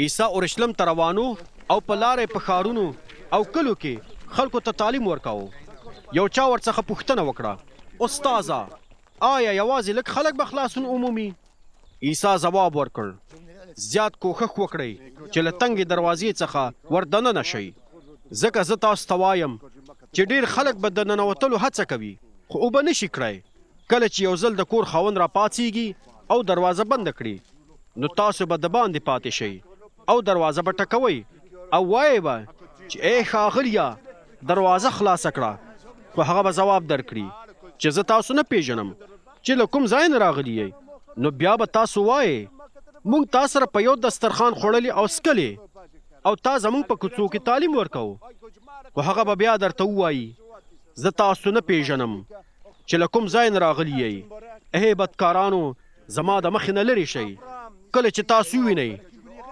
عیسی اورشلیم ته روانو او په لارې په ښارونو او کلو کې خلکو ته تعلیم ورکاوه. یو چا ورڅخه پوښتنه وکړه، استاذه آیا یوازې لږ خلک به خلاصون عمومي؟ عیسی جواب ورکړ، زیات کوښښ وکړئ چې له تنګې دروازې څخه ور دننه شئ، ځکه زه تاسو ته وایم چې ډېر خلک به د ننوتلو هڅه کوي خو اوبه نشي کړی. کله چې یو ځل د کور خاوند را پاڅېږي او دروازه بنده کړي نو تاسو به د باندې پاتې شئ او دروازه به ټکوئ او وایئ به چې ای ښاغلیه دروازه خلاصه کړه، خو هغه به ځواب درکړي چې زه تاسو نه پیژنم چې له کوم ځای نه راغلي یئ. نو بیا به تاسو وایئ موږ تا سره په یو دسترخوان خوړلي او څکلې او تا زموږ په کوڅو کې تعلیم ورکوو. خو هغه به بیا درته ووایي زه تاسو نه پیژنم چې له کوم ځای نه راغلي یئ. ای بدکارانو زما د مخې نه لرې شئ. کله چې تاسو ووینئ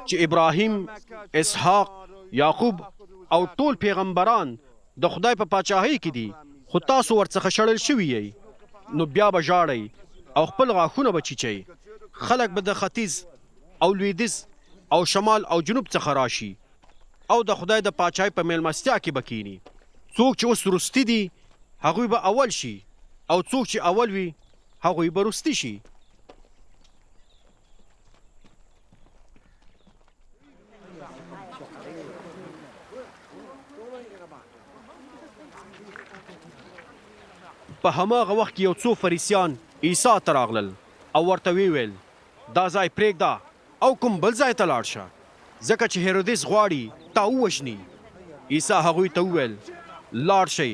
چې ابراهیم، اسحاق، یعقوب او ټول پیغمبران د خدای په پاچاهۍ کې دي خو تاسو ورڅخه شړل شوي یئ، نو بیا به ژاړئ او خپل غاښونه به چیچئ. خلک به د ختیځ او لویدیځ او شمال او جنوب څخه راشي او د خدای د پاچاهۍ په میلمستیا کې به کینی. څوک چې اوس وروستي دي هغوی به اول شي او څوک چې اول وي هغوی به وروستي شي. په هماغه وخت کې یو څو فریسیان عیسی ته راغلل او ورته ویل دا ځای پرېږده او کوم بل ځای ته لاړ شه، ځکه چې هیرودیس غواړي تا ووژني. عیسی هغوی ته وویل لاړ شئ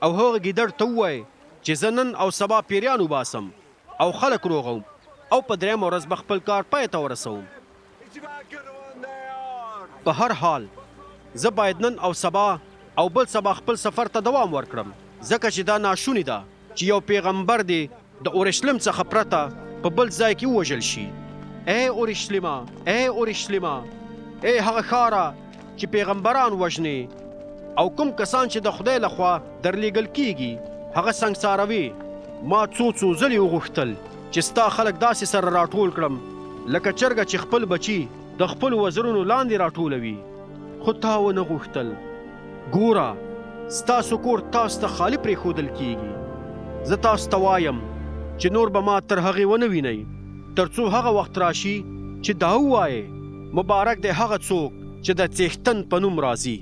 او هغه ګیدړ ته ووایئ چې زه نن او سبا پیریان وباسم او خلک روغوم او په درېیمه ورځ به خپل کار پای ته ورسوم. په هر حال زه باید نن او سبا او بل سبا خپل سفر ته دوام ورکړم، ځکه چې دا ناشونې ده چې یو پیغمبر دی د اورشلیم څخه پرته په بل ځای کې ووژل شي. ای اورشلیمه، ای اورشلیمه، ای هغه ښاره چې پیغمبران وژنې او کوم کسان چې د خدای لخوا درلیږل کیږي هغه سنګساروي. ما څو ځلې وغوښتل چې ستا خلک داسې سره راټول کړم لکه چرګه چې خپل بچي د خپلو وزرونو لاندې راټولوي، خو تا ونه غوښتل. ګوره ستاسو کور تاسو ته خالي پرېښودل کیږي. زه تاسو ته وایم چې نور به ما تر هغې ونه وینئ تر څو هغه وخت راشي چې دا ووایې مبارک دی هغه څوک چې د څښتن په نوم راځي.